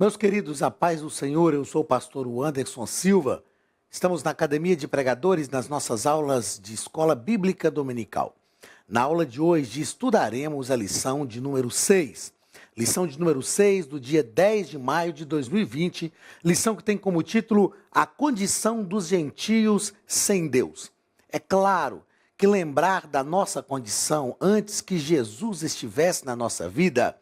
Meus queridos, a paz do Senhor, eu sou o pastor Anderson Silva. Estamos na Academia de Pregadores nas nossas aulas de Escola Bíblica Dominical. Na aula de hoje estudaremos a lição de número 6. Lição de número 6 do dia 10 de maio de 2020, lição que tem como título A Condição dos Gentios sem Deus. É claro que lembrar da nossa condição antes que Jesus estivesse na nossa vida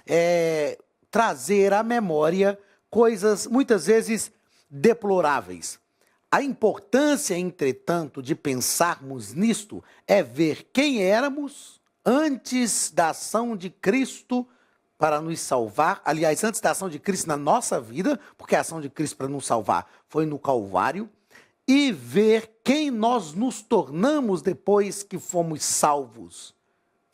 é trazer à memória coisas muitas vezes deploráveis. A importância, entretanto, de pensarmos nisto é ver quem éramos antes da ação de Cristo para nos salvar. Aliás, antes da ação de Cristo na nossa vida, porque a ação de Cristo para nos salvar foi no Calvário, e ver quem nós nos tornamos depois que fomos salvos.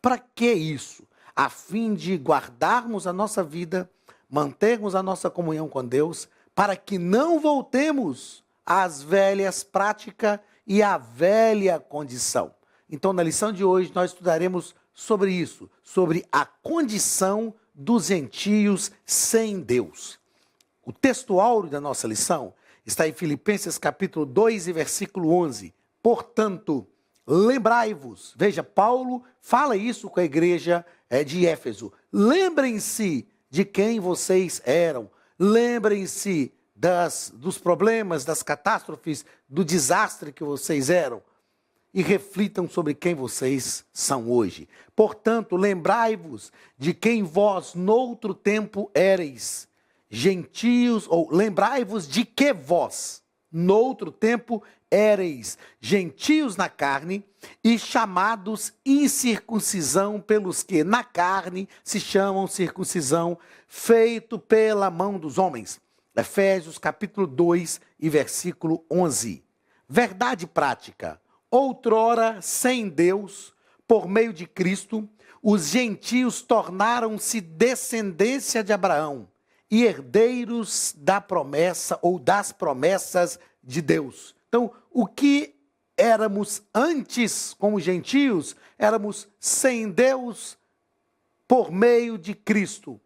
Para que isso? A fim de guardarmos a nossa vida, mantermos a nossa comunhão com Deus, para que não voltemos às velhas práticas e à velha condição. Então, na lição de hoje, nós estudaremos sobre isso, sobre a condição dos gentios sem Deus. O texto áureo da nossa lição está em Filipenses capítulo 2 e versículo 11. Portanto, lembrai-vos. Veja, Paulo fala isso com a igreja de Éfeso. Lembrem-se de quem vocês eram. Lembrem-se dos problemas, das catástrofes, do desastre que vocês eram. E reflitam sobre quem vocês são hoje. Portanto, lembrai-vos de quem vós noutro tempo éreis, gentios, ou lembrai-vos de que vós noutro tempo éreis gentios na carne e chamados incircuncisão pelos que na carne se chamam circuncisão, feito pela mão dos homens. Efésios capítulo 2 e versículo 11. Verdade prática. Outrora, sem Deus, por meio de Cristo, os gentios tornaram-se descendência de Abraão e herdeiros da promessa ou das promessas de Deus. Então, o que éramos antes como gentios, éramos sem Deus por meio de Cristo.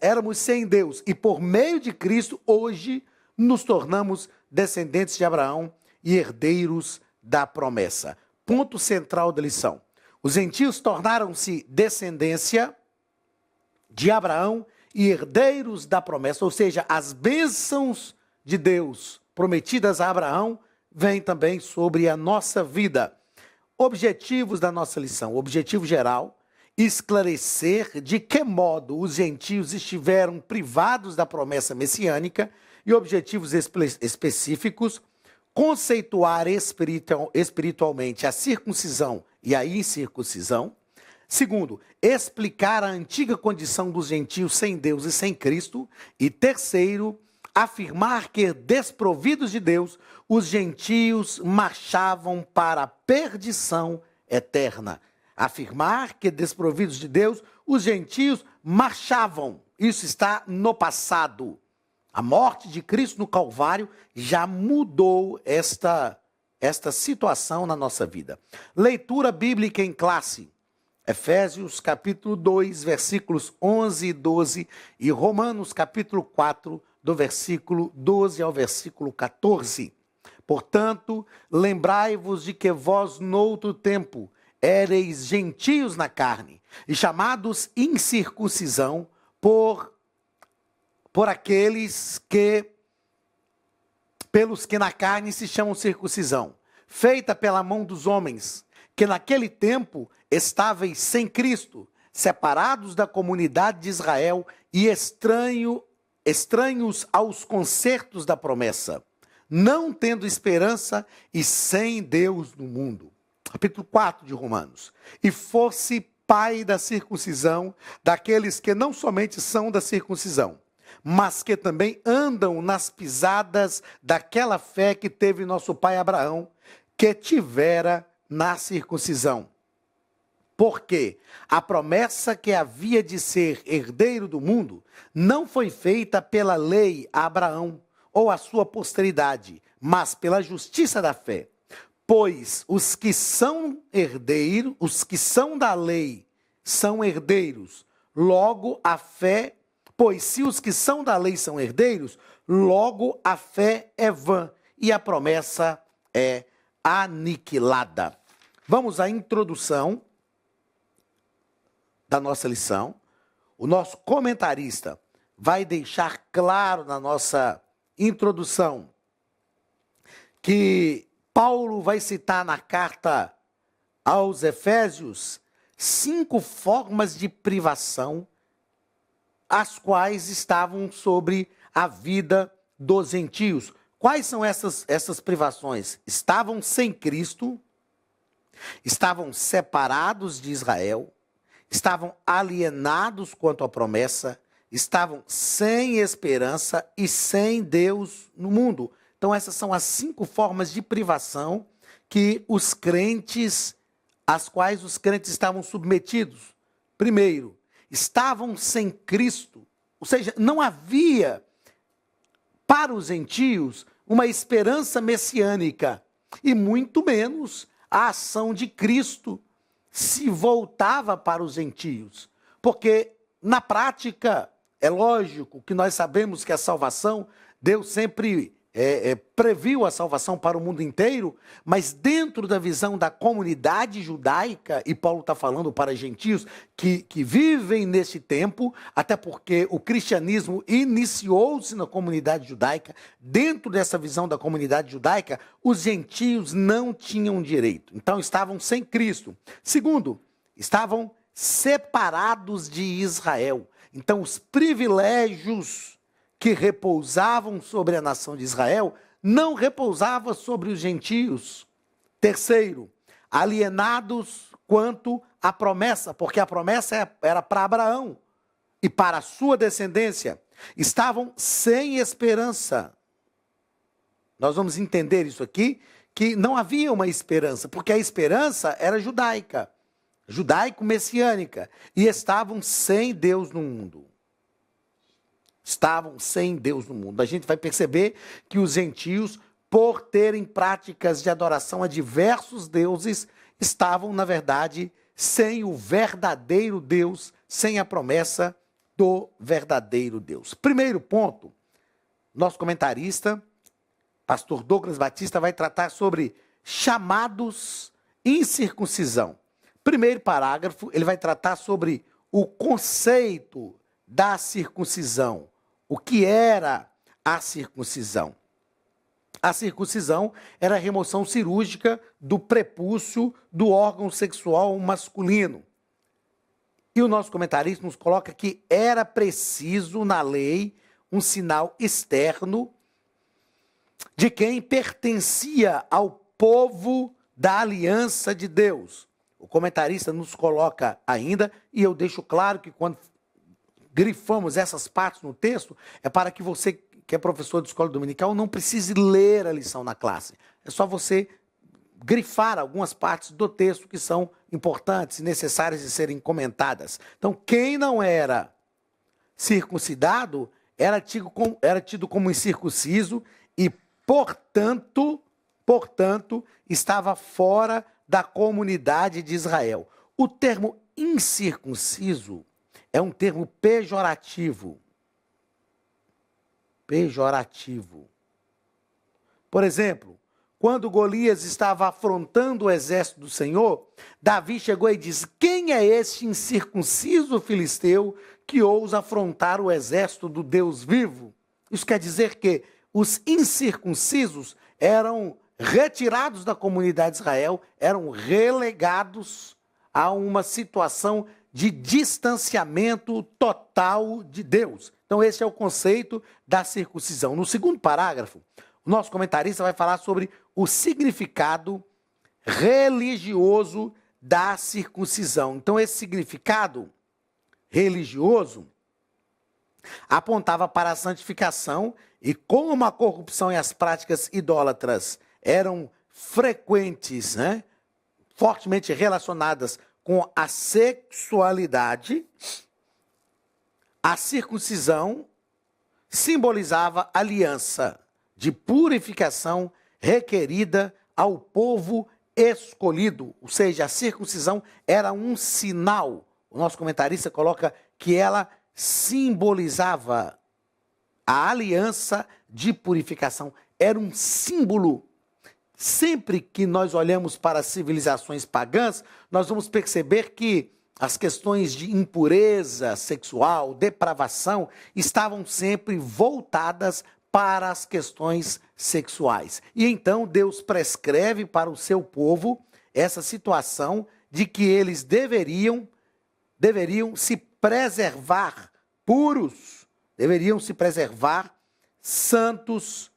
Éramos sem Deus e por meio de Cristo, hoje, nos tornamos descendentes de Abraão e herdeiros da promessa. Ponto central da lição. Os gentios tornaram-se descendência de Abraão e herdeiros da promessa, ou seja, as bênçãos de Deus prometidas a Abraão vêm também sobre a nossa vida. Objetivos da nossa lição. Objetivo geral, esclarecer de que modo os gentios estiveram privados da promessa messiânica e objetivos específicos, conceituar espiritualmente a circuncisão e a incircuncisão. Segundo, explicar a antiga condição dos gentios sem Deus e sem Cristo. E terceiro, afirmar que, desprovidos de Deus, os gentios marchavam para a perdição eterna. Afirmar que, desprovidos de Deus, os gentios marchavam. Isso está no passado. A morte de Cristo no Calvário já mudou esta situação na nossa vida. Leitura bíblica em classe. Efésios capítulo 2, versículos 11 e 12 e Romanos capítulo 4, do versículo 12 ao versículo 14. Portanto, lembrai-vos de que vós noutro tempo éreis gentios na carne e chamados incircuncisão por aqueles que, pelos que na carne se chamam circuncisão, feita pela mão dos homens, que naquele tempo estáveis sem Cristo, separados da comunidade de Israel e estranhos aos concertos da promessa, não tendo esperança e sem Deus no mundo. Capítulo 4 de Romanos. E fosse pai da circuncisão, daqueles que não somente são da circuncisão, mas que também andam nas pisadas daquela fé que teve nosso pai Abraão, que tivera na circuncisão. Porque a promessa que havia de ser herdeiro do mundo não foi feita pela lei a Abraão ou a sua posteridade, mas pela justiça da fé. Pois os que são herdeiros, os que são da lei, são herdeiros. Logo, a fé Pois se os que são da lei são herdeiros, logo a fé é vã e a promessa é aniquilada. Vamos à introdução da nossa lição. O nosso comentarista vai deixar claro na nossa introdução que Paulo vai citar na carta aos Efésios 5 formas de privação, as quais estavam sobre a vida dos gentios. Quais são essas privações? Estavam sem Cristo, estavam separados de Israel, estavam alienados quanto à promessa, estavam sem esperança e sem Deus no mundo. Então essas são as 5 formas de privação às quais os crentes estavam submetidos. Primeiro, estavam sem Cristo, ou seja, não havia para os gentios uma esperança messiânica, e muito menos a ação de Cristo se voltava para os gentios. Porque, na prática, é lógico que nós sabemos que a salvação, Deus sempre previu a salvação para o mundo inteiro, mas dentro da visão da comunidade judaica, e Paulo está falando para gentios que vivem nesse tempo, até porque o cristianismo iniciou-se na comunidade judaica, dentro dessa visão da comunidade judaica, os gentios não tinham direito, então estavam sem Cristo. Segundo, estavam separados de Israel, então os privilégios que repousavam sobre a nação de Israel, não repousavam sobre os gentios. Terceiro, alienados quanto à promessa, porque a promessa era para Abraão e para a sua descendência. Estavam sem esperança. Nós vamos entender isso aqui, que não havia uma esperança, porque a esperança era judaica, judaico-messiânica, e estavam sem Deus no mundo. Estavam sem Deus no mundo. A gente vai perceber que os gentios, por terem práticas de adoração a diversos deuses, estavam, na verdade, sem o verdadeiro Deus, sem a promessa do verdadeiro Deus. Primeiro ponto, nosso comentarista, pastor Douglas Batista, vai tratar sobre chamados incircuncisão. Primeiro parágrafo, ele vai tratar sobre o conceito da circuncisão. O que era a circuncisão? A circuncisão era a remoção cirúrgica do prepúcio do órgão sexual masculino. E o nosso comentarista nos coloca que era preciso na lei um sinal externo de quem pertencia ao povo da aliança de Deus. O comentarista nos coloca ainda, e eu deixo claro que quando grifamos essas partes no texto, é para que você, que é professor de escola dominical, não precise ler a lição na classe. É só você grifar algumas partes do texto que são importantes e necessárias de serem comentadas. Então, quem não era circuncidado era tido como incircunciso e, portanto, estava fora da comunidade de Israel. O termo incircunciso é um termo pejorativo. Pejorativo. Por exemplo, quando Golias estava afrontando o exército do Senhor, Davi chegou e disse: quem é este incircunciso filisteu que ousa afrontar o exército do Deus vivo? Isso quer dizer que os incircuncisos eram retirados da comunidade de Israel, eram relegados a uma situação de distanciamento total de Deus. Então esse é o conceito da circuncisão. No segundo parágrafo, o nosso comentarista vai falar sobre o significado religioso da circuncisão. Então esse significado religioso apontava para a santificação, e como a corrupção e as práticas idólatras eram frequentes, fortemente relacionadas com a sexualidade, a circuncisão simbolizava aliança de purificação requerida ao povo escolhido. Ou seja, a circuncisão era um sinal. O nosso comentarista coloca que ela simbolizava a aliança de purificação. Era um símbolo. Sempre que nós olhamos para as civilizações pagãs, nós vamos perceber que as questões de impureza sexual, depravação, estavam sempre voltadas para as questões sexuais. E então Deus prescreve para o seu povo essa situação de que eles deveriam se preservar puros, deveriam se preservar santos,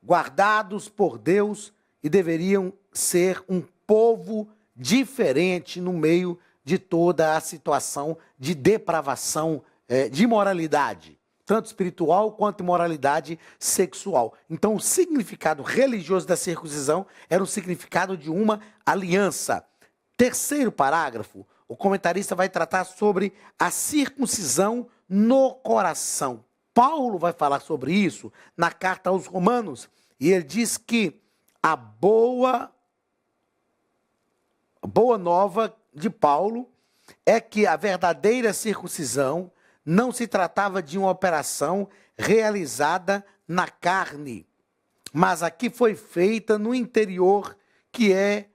guardados por Deus, e deveriam ser um povo diferente no meio de toda a situação de depravação, de imoralidade, tanto espiritual quanto imoralidade sexual. Então, o significado religioso da circuncisão era o significado de uma aliança. Terceiro parágrafo, o comentarista vai tratar sobre a circuncisão no coração. Paulo vai falar sobre isso na carta aos Romanos, e ele diz que a boa nova de Paulo é que a verdadeira circuncisão não se tratava de uma operação realizada na carne, mas aqui foi feita no interior, que é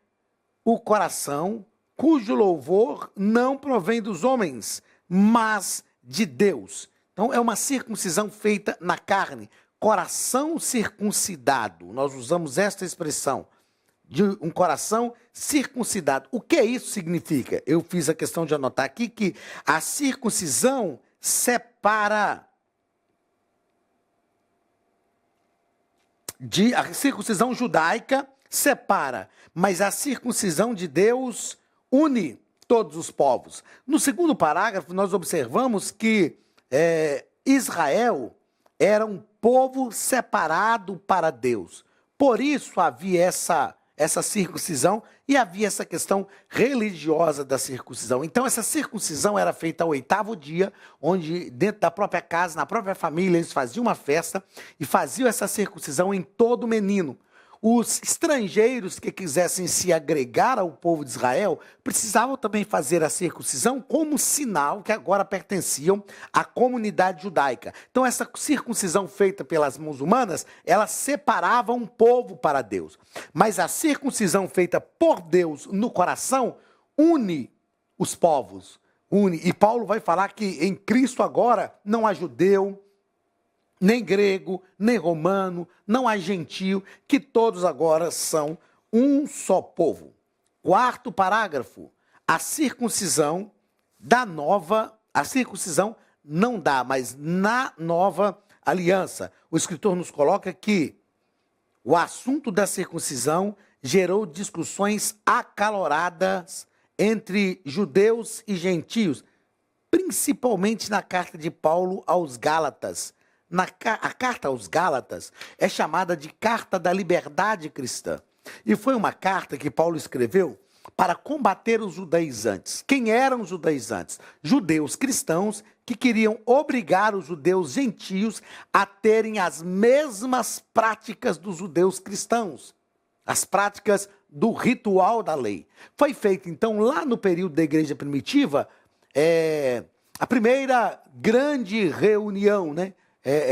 o coração, cujo louvor não provém dos homens, mas de Deus. Então, é uma circuncisão feita na carne. Coração circuncidado, nós usamos esta expressão, de um coração circuncidado. O que isso significa? Eu fiz a questão de anotar aqui que a circuncisão separa, a circuncisão judaica separa, mas a circuncisão de Deus une todos os povos. No segundo parágrafo, nós observamos que Israel era um povo separado para Deus. Por isso havia essa circuncisão e havia essa questão religiosa da circuncisão. Então, essa circuncisão era feita ao 8º dia, onde dentro da própria casa, na própria família, eles faziam uma festa e faziam essa circuncisão em todo menino. Os estrangeiros que quisessem se agregar ao povo de Israel precisavam também fazer a circuncisão como sinal que agora pertenciam à comunidade judaica. Então, essa circuncisão feita pelas mãos humanas, ela separava um povo para Deus. Mas a circuncisão feita por Deus no coração une os povos. E Paulo vai falar que em Cristo agora não há judeu, nem grego, nem romano, não há gentio, que todos agora são um só povo. Quarto parágrafo, a circuncisão não dá, mas na nova aliança. O escritor nos coloca que o assunto da circuncisão gerou discussões acaloradas entre judeus e gentios, principalmente na carta de Paulo aos Gálatas. A carta aos Gálatas é chamada de Carta da Liberdade Cristã. E foi uma carta que Paulo escreveu para combater os judaizantes. Quem eram os judaizantes? Judeus cristãos que queriam obrigar os judeus gentios a terem as mesmas práticas dos judeus cristãos. As práticas do ritual da lei. Foi feito, então, lá no período da igreja primitiva, a primeira grande reunião, né?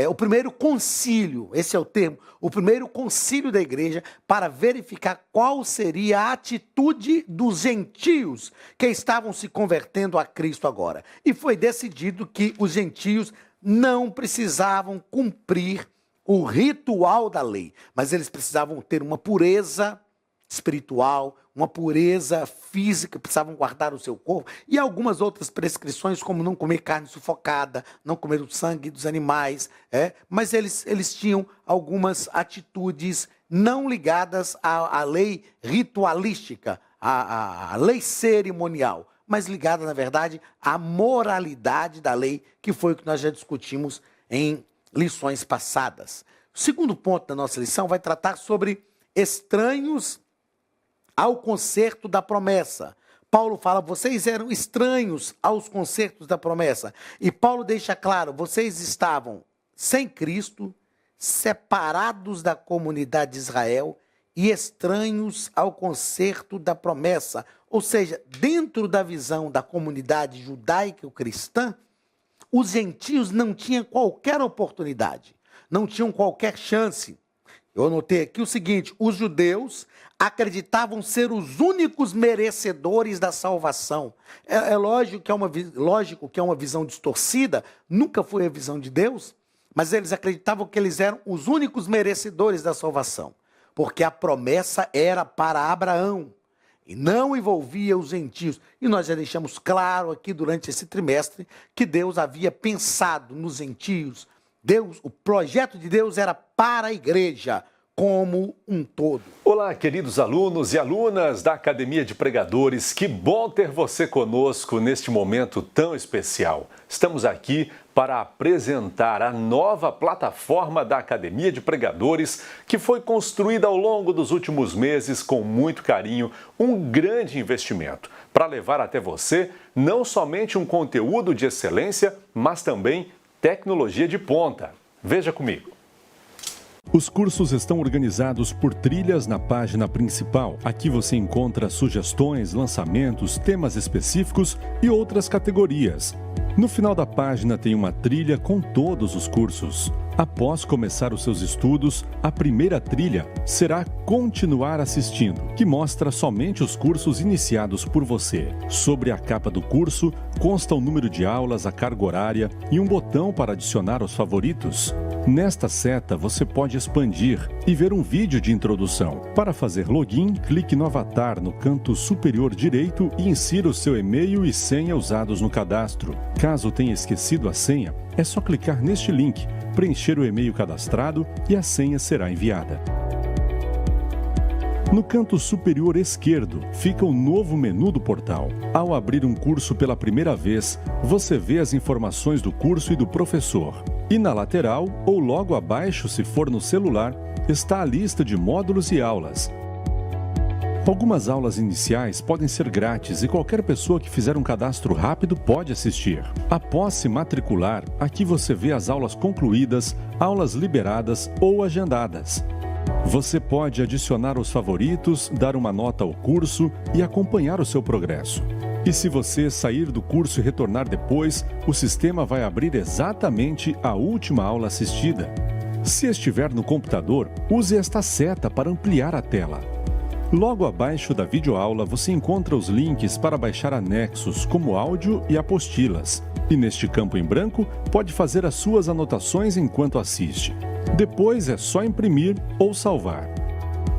O primeiro concílio, esse é o termo, o primeiro concílio da igreja para verificar qual seria a atitude dos gentios que estavam se convertendo a Cristo agora. E foi decidido que os gentios não precisavam cumprir o ritual da lei, mas eles precisavam ter uma pureza espiritual, uma pureza física, precisavam guardar o seu corpo, e algumas outras prescrições, como não comer carne sufocada, não comer o sangue dos animais, mas eles tinham algumas atitudes não ligadas à lei ritualística, à lei cerimonial, mas ligada, na verdade, à moralidade da lei, que foi o que nós já discutimos em lições passadas. O segundo ponto da nossa lição vai tratar sobre estranhos ao concerto da promessa. Paulo fala, vocês eram estranhos aos concertos da promessa. E Paulo deixa claro, vocês estavam sem Cristo, separados da comunidade de Israel e estranhos ao concerto da promessa. Ou seja, dentro da visão da comunidade judaico-cristã, os gentios não tinham qualquer oportunidade, não tinham qualquer chance. Eu anotei aqui o seguinte: os judeus acreditavam ser os únicos merecedores da salvação. É lógico que é uma visão distorcida, nunca foi a visão de Deus, mas eles acreditavam que eles eram os únicos merecedores da salvação, porque a promessa era para Abraão e não envolvia os gentios. E nós já deixamos claro aqui durante esse trimestre que Deus havia pensado nos gentios. O projeto de Deus era para a igreja como um todo. Olá, queridos alunos e alunas da Academia de Pregadores, que bom ter você conosco neste momento tão especial. Estamos aqui para apresentar a nova plataforma da Academia de Pregadores, que foi construída ao longo dos últimos meses com muito carinho, um grande investimento, para levar até você não somente um conteúdo de excelência, mas também tecnologia de ponta. Veja comigo. Os cursos estão organizados por trilhas na página principal. Aqui você encontra sugestões, lançamentos, temas específicos e outras categorias. No final da página tem uma trilha com todos os cursos. Após começar os seus estudos, a primeira trilha será Continuar assistindo, que mostra somente os cursos iniciados por você. Sobre a capa do curso, consta o número de aulas, a carga horária e um botão para adicionar aos favoritos. Nesta seta, você pode expandir e ver um vídeo de introdução. Para fazer login, clique no avatar no canto superior direito e insira o seu e-mail e senha usados no cadastro. Caso tenha esquecido a senha, é só clicar neste link, preencher o e-mail cadastrado e a senha será enviada. No canto superior esquerdo fica o novo menu do portal. Ao abrir um curso pela primeira vez, você vê as informações do curso e do professor. E na lateral, ou logo abaixo, se for no celular, está a lista de módulos e aulas. Algumas aulas iniciais podem ser grátis e qualquer pessoa que fizer um cadastro rápido pode assistir. Após se matricular, aqui você vê as aulas concluídas, aulas liberadas ou agendadas. Você pode adicionar os favoritos, dar uma nota ao curso e acompanhar o seu progresso. E se você sair do curso e retornar depois, o sistema vai abrir exatamente a última aula assistida. Se estiver no computador, use esta seta para ampliar a tela. Logo abaixo da videoaula você encontra os links para baixar anexos, como áudio e apostilas. E neste campo em branco, pode fazer as suas anotações enquanto assiste. Depois é só imprimir ou salvar.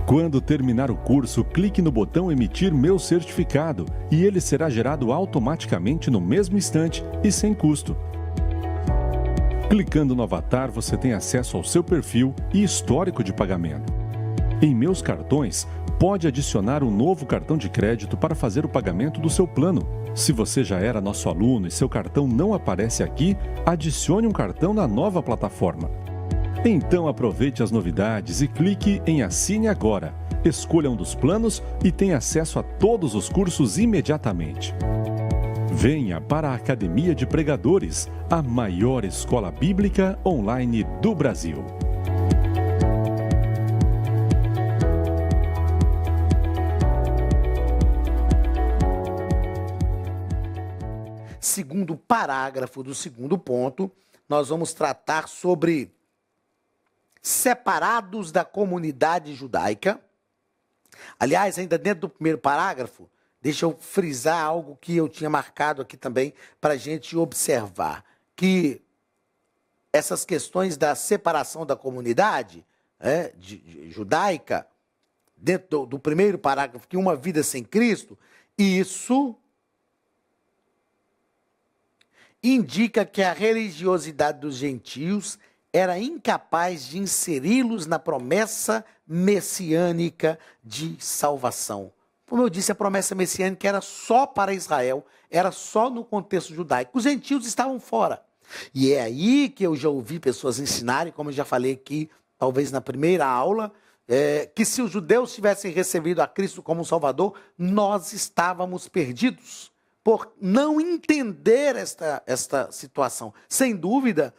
Quando terminar o curso, clique no botão Emitir meu certificado e ele será gerado automaticamente no mesmo instante e sem custo. Clicando no avatar, você tem acesso ao seu perfil e histórico de pagamento. Em Meus Cartões, pode adicionar um novo cartão de crédito para fazer o pagamento do seu plano. Se você já era nosso aluno e seu cartão não aparece aqui, adicione um cartão na nova plataforma. Então aproveite as novidades e clique em Assine Agora. Escolha um dos planos e tenha acesso a todos os cursos imediatamente. Venha para a Academia de Pregadores, a maior escola bíblica online do Brasil. Segundo parágrafo do segundo ponto, nós vamos tratar sobre separados da comunidade judaica. Aliás, ainda dentro do primeiro parágrafo, deixa eu frisar algo que eu tinha marcado aqui também para a gente observar, que essas questões da separação da comunidade judaica, dentro do primeiro parágrafo, que uma vida sem Cristo, isso indica que a religiosidade dos gentios era incapaz de inseri-los na promessa messiânica de salvação. Como eu disse, a promessa messiânica era só para Israel, era só no contexto judaico. Os gentios estavam fora. E é aí que eu já ouvi pessoas ensinarem, como eu já falei aqui, talvez na primeira aula, que se os judeus tivessem recebido a Cristo como Salvador, nós estávamos perdidos, por não entender esta situação. Sem dúvida,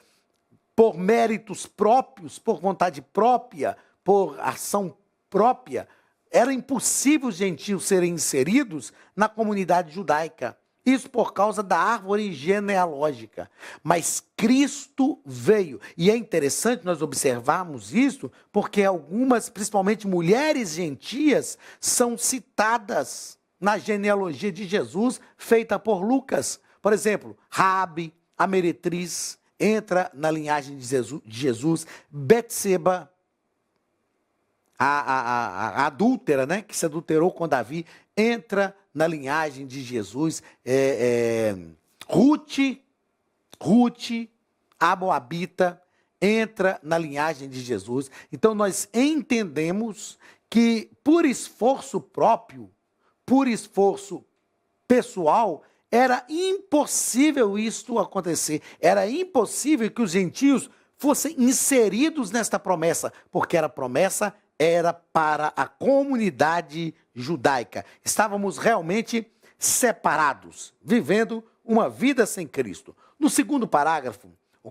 por méritos próprios, por vontade própria, por ação própria, era impossível os gentios serem inseridos na comunidade judaica. Isso por causa da árvore genealógica. Mas Cristo veio. E é interessante nós observarmos isso, porque algumas, principalmente mulheres gentias, são citadas na genealogia de Jesus, feita por Lucas. Por exemplo, Raabe, a meretriz, entra na linhagem de Jesus. Betseba, a adúltera, né, que se adulterou com Davi, entra na linhagem de Jesus. Ruth, a moabita, entra na linhagem de Jesus. Então nós entendemos que por esforço próprio, por esforço pessoal, era impossível isto acontecer. Era impossível que os gentios fossem inseridos nesta promessa, porque a promessa era para a comunidade judaica. Estávamos realmente separados, vivendo uma vida sem Cristo. No segundo parágrafo, o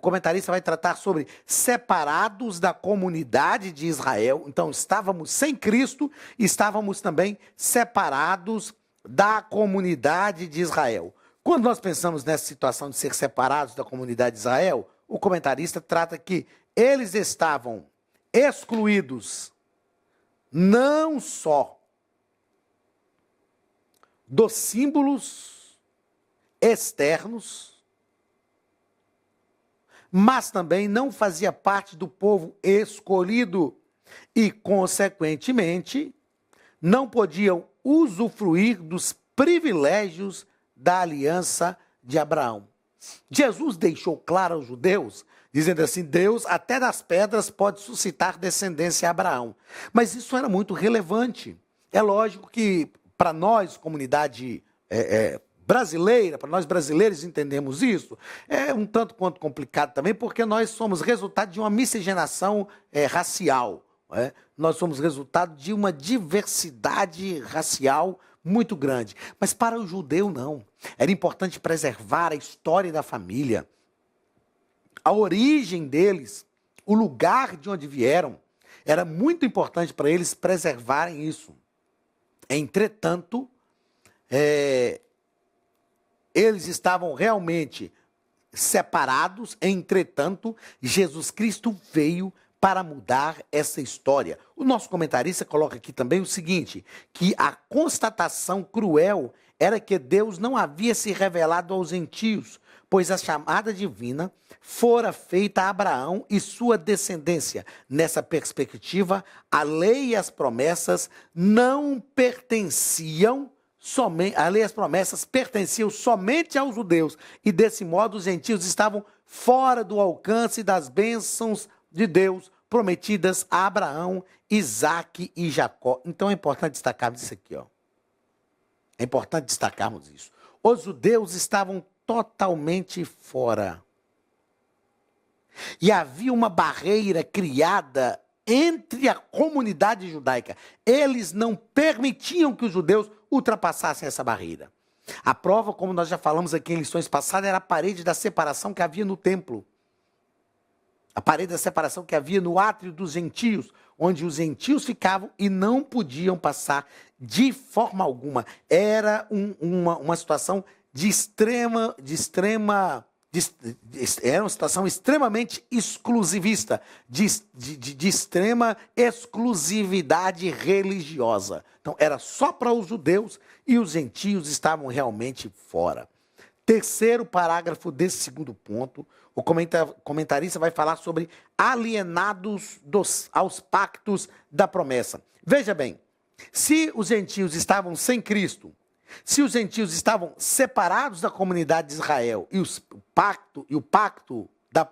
comentarista vai tratar sobre separados da comunidade de Israel. Então, estávamos sem Cristo, estávamos também separados da comunidade de Israel. Quando nós pensamos nessa situação de ser separados da comunidade de Israel, o comentarista trata que eles estavam excluídos não só dos símbolos externos, mas também não fazia parte do povo escolhido e, consequentemente, não podiam usufruir dos privilégios da aliança de Abraão. Jesus deixou claro aos judeus, dizendo assim, Deus até das pedras pode suscitar descendência a Abraão. Mas isso era muito relevante. É lógico que para nós, comunidade brasileira, para nós brasileiros entendemos isso, é um tanto quanto complicado também, porque nós somos resultado de uma miscigenação racial. Nós somos resultado de uma diversidade racial muito grande. Mas para o judeu, não. Era importante preservar a história da família, a origem deles, o lugar de onde vieram. Era muito importante para eles preservarem isso. Entretanto, eles estavam realmente separados. Entretanto, Jesus Cristo veio para mudar essa história. O nosso comentarista coloca aqui também o seguinte, que a constatação cruel era que Deus não havia se revelado aos gentios, pois a chamada divina fora feita a Abraão e sua descendência. Nessa perspectiva, a lei e as promessas não pertenciam somente, a lei e as promessas pertenciam somente aos judeus, e desse modo os gentios estavam fora do alcance das bênçãos de Deus prometidas a Abraão, Isaque e Jacó. Então é importante destacarmos isso aqui, ó. É importante destacarmos isso. Os judeus estavam totalmente fora. E havia uma barreira criada entre a comunidade judaica. Eles não permitiam que os judeus ultrapassassem essa barreira. A prova, como nós já falamos aqui em lições passadas, era a parede da separação que havia no templo. A parede da separação que havia no átrio dos gentios, onde os gentios ficavam e não podiam passar de forma alguma. Era uma situação era uma situação extremamente exclusivista, de extrema exclusividade religiosa. Então, era só para os judeus e os gentios estavam realmente fora. Terceiro parágrafo desse segundo ponto, o comentarista vai falar sobre alienados aos pactos da promessa. Veja bem, se os gentios estavam sem Cristo, se os gentios estavam separados da comunidade de Israel e o pacto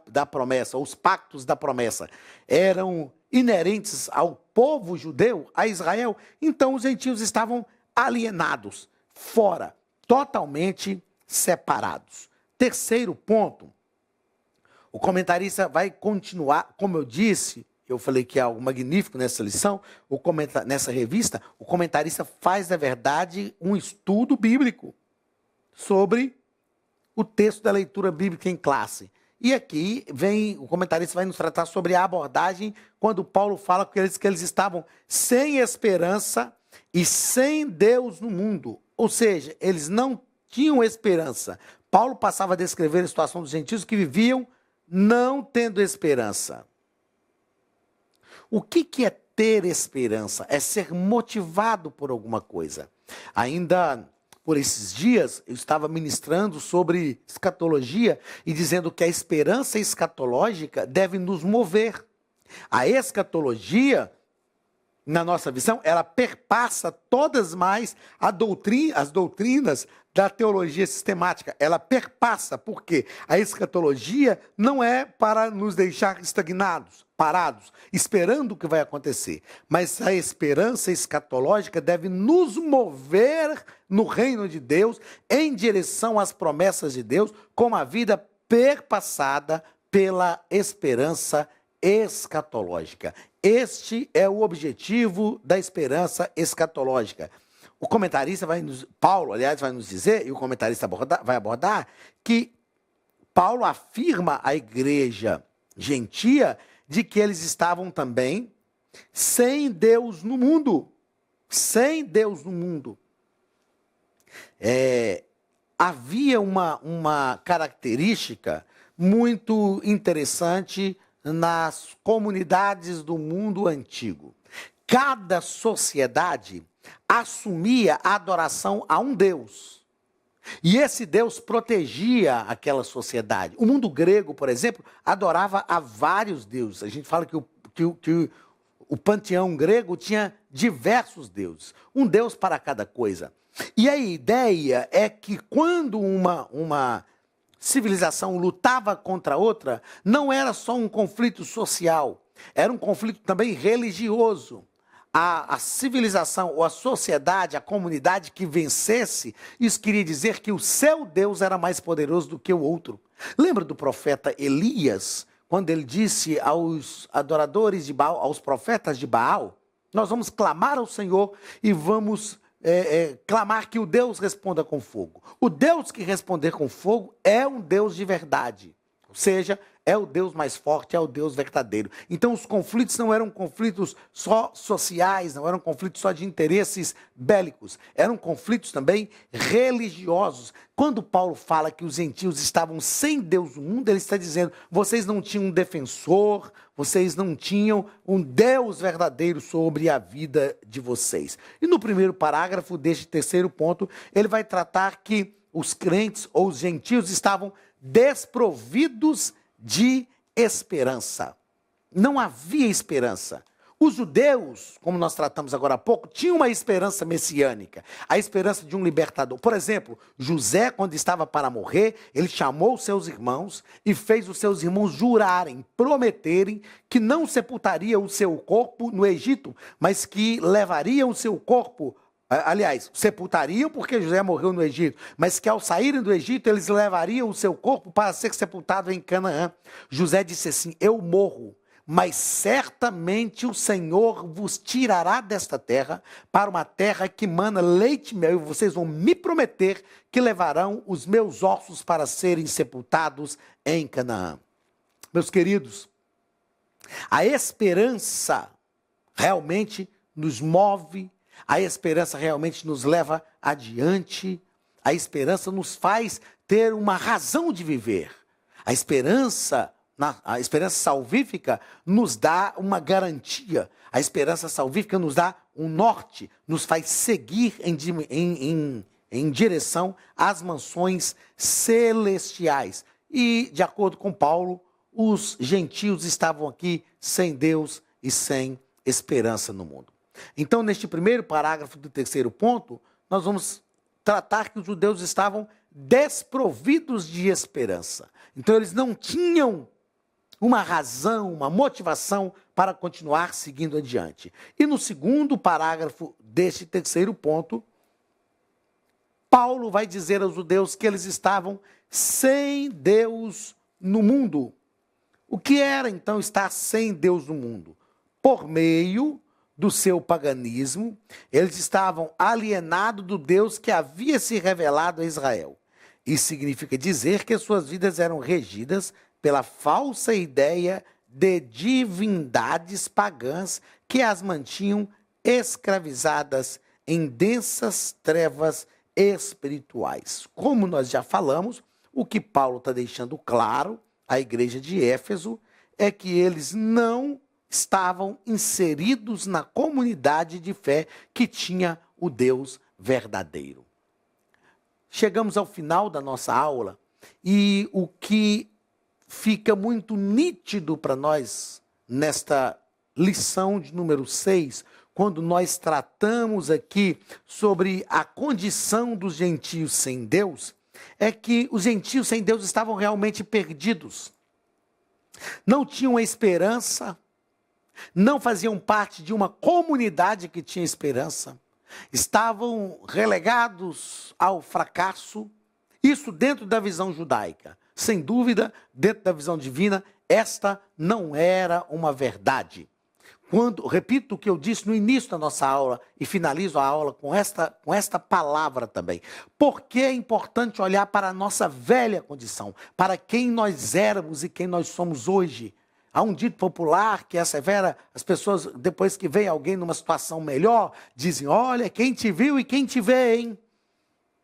da promessa, os pactos da promessa eram inerentes ao povo judeu, a Israel, então os gentios estavam alienados, fora, totalmente separados. Terceiro ponto, o comentarista vai continuar, como eu disse, eu falei que é algo magnífico nessa lição, nessa revista, o comentarista faz, na verdade, um estudo bíblico sobre o texto da leitura bíblica em classe. E aqui o comentarista vai nos tratar sobre a abordagem quando Paulo fala que eles estavam sem esperança e sem Deus no mundo. Ou seja, eles não tinham esperança. Paulo passava a descrever a situação dos gentios que viviam não tendo esperança. O que é ter esperança? É ser motivado por alguma coisa. Ainda por esses dias, eu estava ministrando sobre escatologia e dizendo que a esperança escatológica deve nos mover. A escatologia, na nossa visão, ela perpassa todas mais as doutrinas da teologia sistemática. Ela perpassa, porque a escatologia não é para nos deixar estagnados, parados, esperando o que vai acontecer. Mas a esperança escatológica deve nos mover no reino de Deus, em direção às promessas de Deus, com uma vida perpassada pela esperança escatológica. Este é o objetivo da esperança escatológica. O comentarista Paulo, aliás, vai nos dizer, e o comentarista vai abordar, que Paulo afirma à igreja gentia de que eles estavam também sem Deus no mundo. Sem Deus no mundo. Havia uma característica muito interessante nas comunidades do mundo antigo. Cada sociedade assumia a adoração a um Deus. E esse Deus protegia aquela sociedade. O mundo grego, por exemplo, adorava a vários deuses. A gente fala que o panteão grego tinha diversos deuses. Um Deus para cada coisa. E a ideia é que quando uma civilização lutava contra outra, não era só um conflito social, era um conflito também religioso. A civilização ou a sociedade, a comunidade que vencesse, isso queria dizer que o seu Deus era mais poderoso do que o outro. Lembra do profeta Elias, quando ele disse aos adoradores de Baal, aos profetas de Baal, nós vamos clamar ao Senhor e vamos clamar que o Deus responda com fogo. O Deus que responder com fogo é um Deus de verdade. Ou seja, é o Deus mais forte, é o Deus verdadeiro. Então os conflitos não eram conflitos só sociais, não eram conflitos só de interesses bélicos. Eram conflitos também religiosos. Quando Paulo fala que os gentios estavam sem Deus no mundo, ele está dizendo, vocês não tinham um defensor, vocês não tinham um Deus verdadeiro sobre a vida de vocês. E no primeiro parágrafo deste terceiro ponto, ele vai tratar que os crentes ou os gentios estavam desprovidos de esperança. Não havia esperança. Os judeus, como nós tratamos agora há pouco, tinham uma esperança messiânica, a esperança de um libertador. Por exemplo, José, quando estava para morrer, ele chamou os seus irmãos e fez os seus irmãos jurarem, prometerem que não sepultaria o seu corpo no Egito, mas que levariam o seu corpo, aliás, sepultariam porque José morreu no Egito, mas que ao saírem do Egito, eles levariam o seu corpo para ser sepultado em Canaã. José disse assim, eu morro, mas certamente o Senhor vos tirará desta terra para uma terra que mana leite e mel, e vocês vão me prometer que levarão os meus ossos para serem sepultados em Canaã. Meus queridos, a esperança realmente nos move, a esperança realmente nos leva adiante, a esperança nos faz ter uma razão de viver. A esperança salvífica nos dá uma garantia, a esperança salvífica nos dá um norte, nos faz seguir em direção às mansões celestiais. E, de acordo com Paulo, os gentios estavam aqui sem Deus e sem esperança no mundo. Então, neste primeiro parágrafo do terceiro ponto, nós vamos tratar que os judeus estavam desprovidos de esperança. Então, eles não tinham uma razão, uma motivação para continuar seguindo adiante. E no segundo parágrafo deste terceiro ponto, Paulo vai dizer aos judeus que eles estavam sem Deus no mundo. O que era, então, estar sem Deus no mundo? Por meio do seu paganismo, eles estavam alienados do Deus que havia se revelado a Israel. Isso significa dizer que suas vidas eram regidas pela falsa ideia de divindades pagãs que as mantinham escravizadas em densas trevas espirituais. Como nós já falamos, o que Paulo está deixando claro à igreja de Éfeso é que eles não estavam inseridos na comunidade de fé que tinha o Deus verdadeiro. Chegamos ao final da nossa aula e o que fica muito nítido para nós nesta lição de número 6, quando nós tratamos aqui sobre a condição dos gentios sem Deus, é que os gentios sem Deus estavam realmente perdidos. Não tinham esperança, não faziam parte de uma comunidade que tinha esperança, estavam relegados ao fracasso, isso dentro da visão judaica. Sem dúvida, dentro da visão divina, esta não era uma verdade. Repito o que eu disse no início da nossa aula e finalizo a aula com esta palavra também. Porque é importante olhar para a nossa velha condição, para quem nós éramos e quem nós somos hoje. Há um dito popular que assevera, as pessoas, depois que vem alguém numa situação melhor, dizem, olha, quem te viu e quem te vê, hein?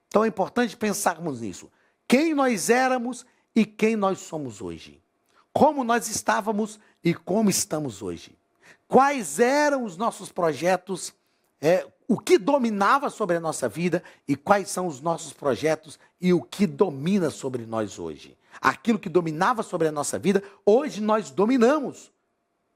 Então é importante pensarmos nisso. Quem nós éramos e quem nós somos hoje. Como nós estávamos e como estamos hoje. Quais eram os nossos projetos, o que dominava sobre a nossa vida e quais são os nossos projetos e o que domina sobre nós hoje. Aquilo que dominava sobre a nossa vida, hoje nós dominamos,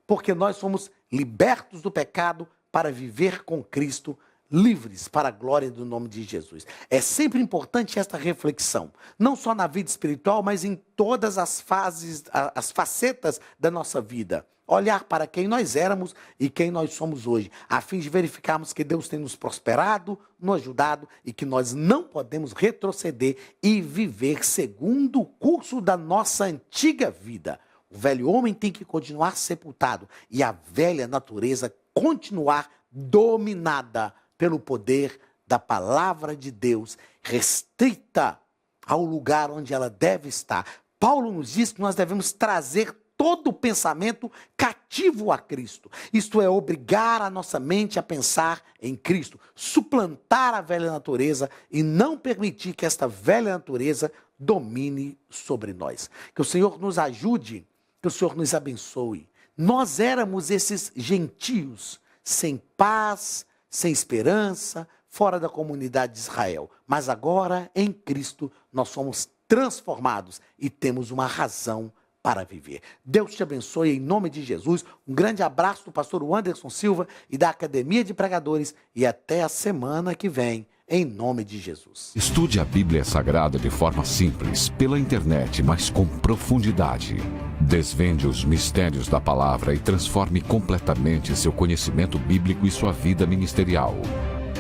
porque nós somos libertos do pecado para viver com Cristo, livres para a glória do nome de Jesus. É sempre importante esta reflexão, não só na vida espiritual, mas em todas as fases, as facetas da nossa vida. Olhar para quem nós éramos e quem nós somos hoje, a fim de verificarmos que Deus tem nos prosperado, nos ajudado e que nós não podemos retroceder e viver segundo o curso da nossa antiga vida. O velho homem tem que continuar sepultado e a velha natureza continuar dominada pelo poder da palavra de Deus, restrita ao lugar onde ela deve estar. Paulo nos diz que nós devemos trazer todo o pensamento cativo a Cristo. Isto é, obrigar a nossa mente a pensar em Cristo, suplantar a velha natureza e não permitir que esta velha natureza domine sobre nós. Que o Senhor nos ajude, que o Senhor nos abençoe. Nós éramos esses gentios, sem paz, sem esperança, fora da comunidade de Israel. Mas agora, em Cristo, nós somos transformados e temos uma razão para viver. Deus te abençoe em nome de Jesus. Um grande abraço do pastor Anderson Silva e da Academia de Pregadores e até a semana que vem, em nome de Jesus. Estude a Bíblia Sagrada de forma simples, pela internet, mas com profundidade. Desvende os mistérios da palavra e transforme completamente seu conhecimento bíblico e sua vida ministerial.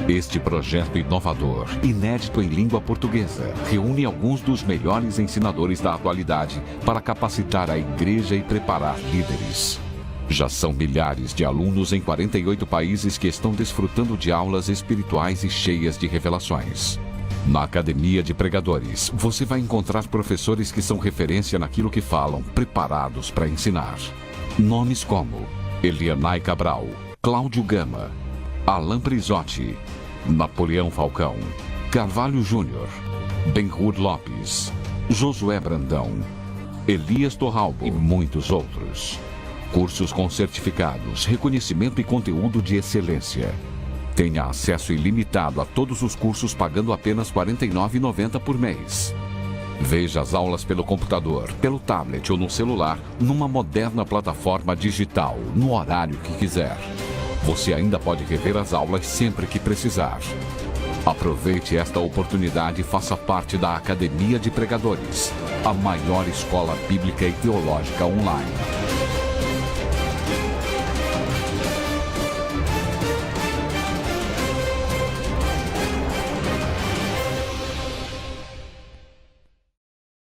Este projeto inovador, inédito em língua portuguesa, reúne alguns dos melhores ensinadores da atualidade para capacitar a igreja e preparar líderes. Já são milhares de alunos em 48 países que estão desfrutando de aulas espirituais e cheias de revelações. Na Academia de Pregadores, você vai encontrar professores que são referência naquilo que falam, preparados para ensinar. Nomes como Elianai Cabral, Cláudio Gama, Alain Prisotti, Napoleão Falcão, Carvalho Júnior, Benhur Lopes, Josué Brandão, Elias Torralbo e muitos outros. Cursos com certificados, reconhecimento e conteúdo de excelência. Tenha acesso ilimitado a todos os cursos pagando apenas R$ 49,90 por mês. Veja as aulas pelo computador, pelo tablet ou no celular, numa moderna plataforma digital, no horário que quiser. Você ainda pode rever as aulas sempre que precisar. Aproveite esta oportunidade e faça parte da Academia de Pregadores, a maior escola bíblica e teológica online.